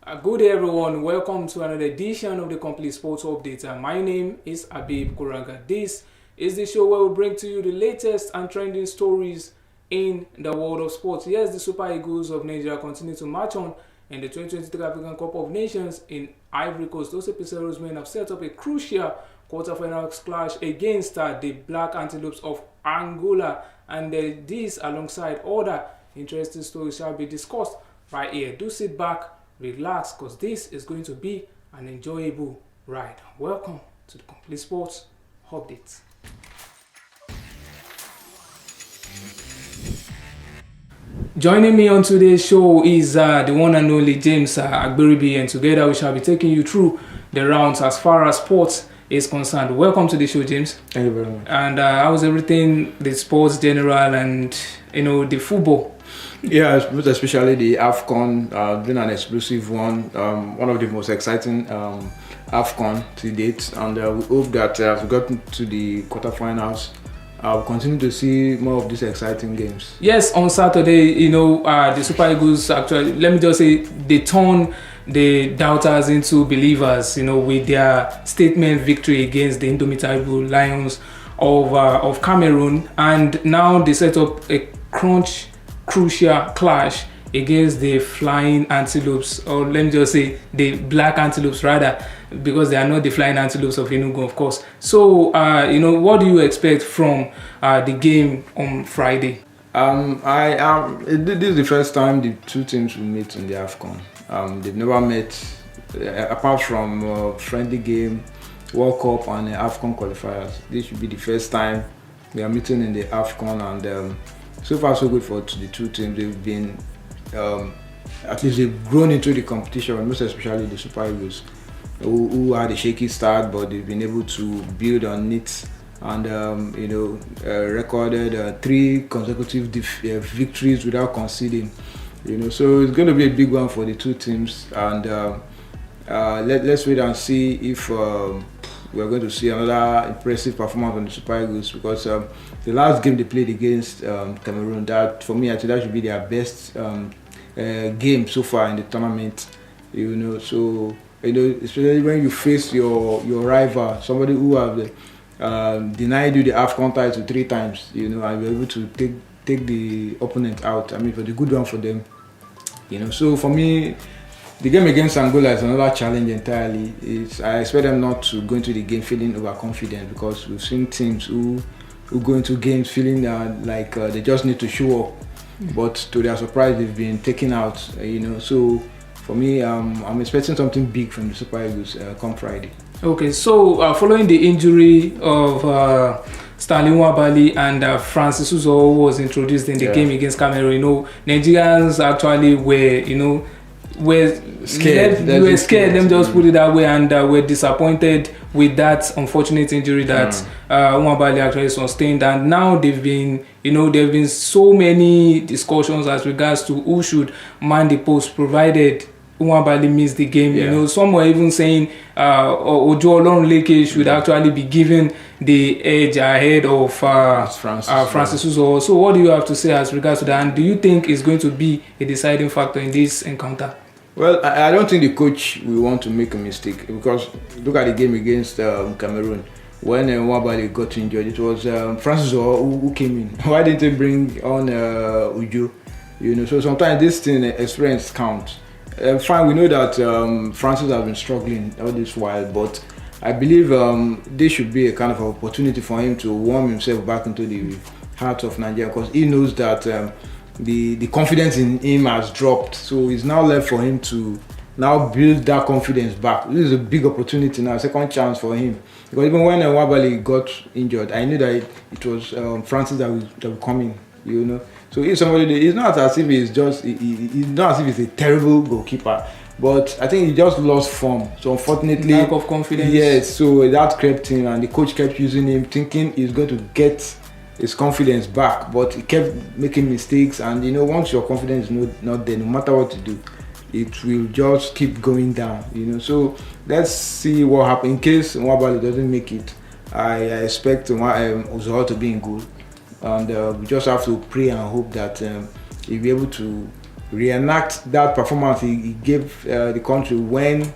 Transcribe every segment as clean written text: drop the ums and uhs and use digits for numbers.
Good day everyone, welcome to another edition of the Complete Sports Update. My name is Abib Kuranga. This is the show where we bring to you the latest and trending stories in the world of sports. Yes, the Super Eagles of Nigeria continue to march on in the 2023 African Cup of Nations in Ivory Coast. Those episodes men have set up a crucial quarterfinal clash against the Black Antelopes of Angola, and this alongside other interesting stories shall be discussed right here. Do sit back, relax, because this is going to be an enjoyable ride. Welcome to the Complete Sports Update. Joining me on today's show is the one and only James Agberibi, and together we shall be taking you through the rounds as far as sports is concerned. Welcome to the show, James. Thank you very much. And how's everything, the sports general and the football? Yeah, especially the AFCON, been an explosive one. One of the most exciting AFCON to date, and we hope that as we got to the quarterfinals, we'll continue to see more of these exciting games. Yes, on Saturday, the Super Eagles actually, let me just say, they turn the doubters into believers, with their statement victory against the indomitable Lions of Cameroon, and now they set up a crucial clash against the Flying Antelopes, or let me just say the Black Antelopes rather, because they are not the Flying Antelopes of Enugu, of course. So, what do you expect from the game on Friday? This is the first time the two teams will meet in the AFCON. They've never met, apart from friendly game, World Cup and AFCON qualifiers. This should be the first time we are meeting in the AFCON, and so far so good for the two teams. They've been, at least they've grown into the competition, most especially the Super Eagles, who had a shaky start, but they've been able to build on it and recorded 3 consecutive victories without conceding. So it's going to be a big one for the two teams, and let's wait and see if we're going to see another impressive performance from the Super Eagles, because the last game they played against Cameroon, that for me I think that should be their best game so far in the tournament. So especially when you face your rival, somebody who have denied you the AFCON title 3 times, and you're able to take the opponent out. I mean, for the good one for them. So for me, the game against Angola is another challenge entirely. I expect them not to go into the game feeling overconfident, because we've seen teams who go into games feeling like they just need to show up, but to their surprise they've been taken out. So for me, I'm expecting something big from the Super Eagles come Friday. Okay, so following the injury of Stanley Nwabali and Francis Uzo, who was introduced in the game against Cameroon, Nigerians actually were scared. Let me just put it that way, and were disappointed with that unfortunate injury that Nwabali actually sustained. And now there have been so many discussions as regards to who should man the post provided Nwabali missed the game. Some were even saying Ojo Olorunleke should actually be given the edge ahead of Francis Uzo. So what do you have to say as regards to that, and do you think it's going to be a deciding factor in this encounter? Well, I don't think the coach will want to make a mistake, because look at the game against Cameroon. When Nwabali got injured, it was Francis Uzo who came in. Why didn't they bring on Ujo? So sometimes this thing, experience counts. Fine, we know that Francis has been struggling all this while, but I believe this should be a kind of opportunity for him to warm himself back into the heart of Nigeria, because he knows that the confidence in him has dropped. So it's now left for him to now build that confidence back. This is a big opportunity now, second chance for him. Because even when Nwabali got injured, I knew that it was Francis that would come in, So if somebody, it's not as if he's not as if he's a terrible goalkeeper, but I think he just lost form. So unfortunately, lack of confidence. Yes, so that crept in, and the coach kept using him, thinking he's going to get his confidence back, but he kept making mistakes. And once your confidence is not there, no matter what you do, it will just keep going down. So let's see what happens in case Nwabali doesn't make it. I expect Uzo to be in goal. And we just have to pray and hope that he'll be able to reenact that performance he gave the country when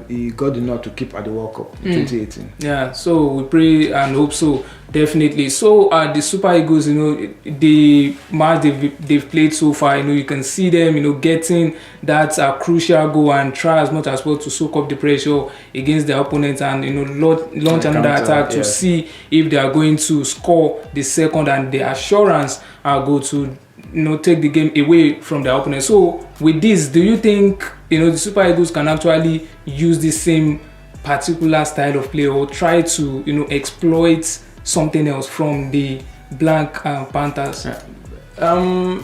he got the nod to keep at the World Cup in 2018. Yeah, so we pray and hope so, definitely. So the Super Eagles, the match they've played so far, you can see them, getting that crucial goal and try as much as possible to soak up the pressure against their opponents and launch another attack to see if they are going to score the second, and the assurance go to take the game away from their opponent. So with this, do you think the Super Eagles can actually use the same particular style of play, or try to exploit something else from the Black Panthers? The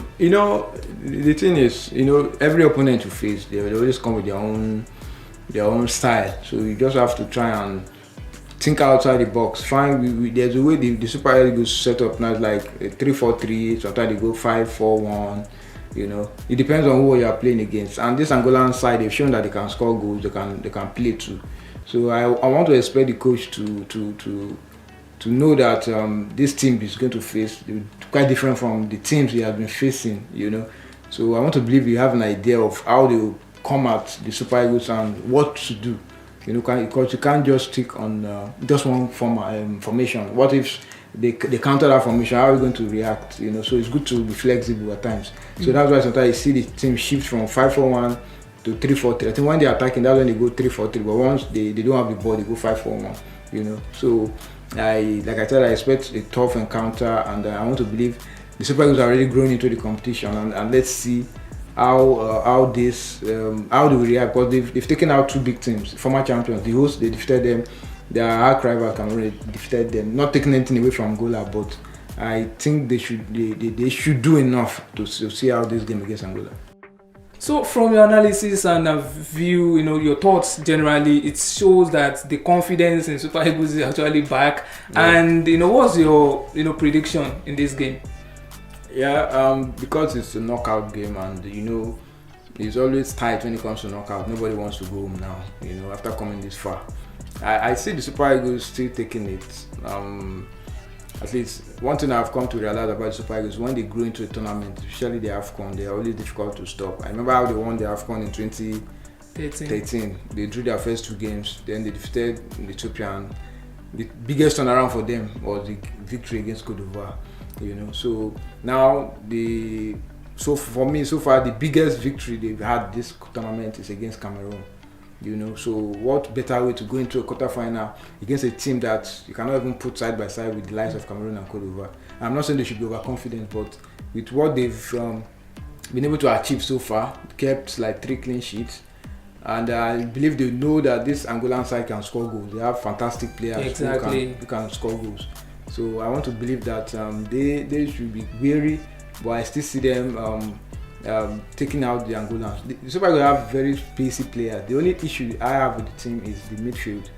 thing is, every opponent you face, they always come with their own style. So you just have to try and think outside the box. There's a way the Super Eagles set up now, like 3-4-3. Sometimes they go 5-4-1. It depends on who you are playing against. And this Angolan side, they've shown that they can score goals. They can play too. So I want to expect the coach to know that this team is going to face quite different from the teams he has been facing. So I want to believe you have an idea of how they will come at the Super Eagles and what to do. Because you can't just stick on just one formation. What if they counter that formation? How are we going to react? So it's good to be flexible at times. So that's why sometimes you see the team shift from 5-4-1 to 3-4-3. I think when they're attacking, that's when they go 3-4-3. But once they don't have the ball, they go 5-4-1. So like I said, I expect a tough encounter, and I want to believe the Super Eagles are already growing into the competition, and let's see how they will react, because they've taken out two big teams, former champions, the hosts. They defeated them. Their arch rival Cameroon defeated them. Not taking anything away from Angola, but I think they should do enough to see how this game against Angola. So from your analysis and view, your thoughts generally, it shows that the confidence in Super Eagles is actually back. Yeah. And what's your prediction in this game? Yeah, because it's a knockout game, and it's always tight when it comes to knockout. Nobody wants to go home now. After coming this far, I see the Super Eagles still taking it. At least one thing I've come to realize about the Super Eagles, when they grow into a tournament, especially the AFCON, they are always difficult to stop. I remember how they won the AFCON in 2013. They drew their first two games, then they defeated Ethiopia. The biggest turnaround for them was the victory against Cote d'Ivoire. So now so for me, so far the biggest victory they've had this tournament is against Cameroon. So what better way to go into a quarterfinal against a team that you cannot even put side by side with the likes of Cameroon and Cote d'Ivoire? I'm not saying they should be overconfident, but with what they've been able to achieve so far, kept like 3 clean sheets, and I believe they know that this Angolan side can score goals. They have fantastic players who can score goals. So I want to believe that they should be wary, but I still see them taking out the Angolans. The Super Eagles have very pacey players. The only issue I have with the team is the midfield.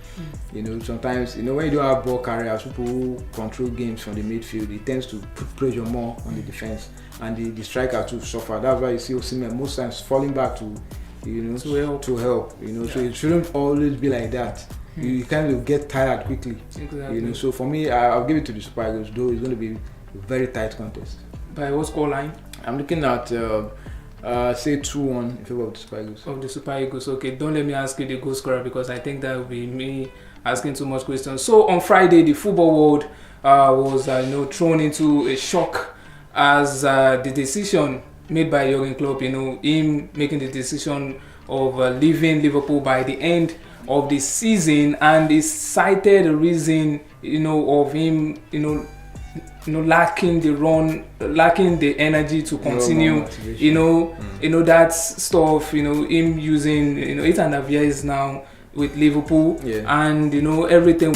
Sometimes when you don't have ball carriers, people who control games from the midfield, it tends to put pressure more on the defense, and the striker too suffer. That's why you see Osayi-Samuel most times falling back to help. So it shouldn't always be like that. You kind of get tired quickly. Exactly. So for me, I'll give it to the Super Eagles, though it's going to be a very tight contest. By what score line? I'm looking at say 2-1 in favor of the Super Eagles. Of the Super Eagles, okay. Don't let me ask you the goal scorer, because I think that would be me asking too much questions. So on Friday, the football world was thrown into a shock as the decision made by Jurgen Klopp, him making the decision of leaving Liverpool by the end of the season, and he cited the reason of him lacking the energy to continue, that stuff, him using 8.5 years now with Liverpool, and everything.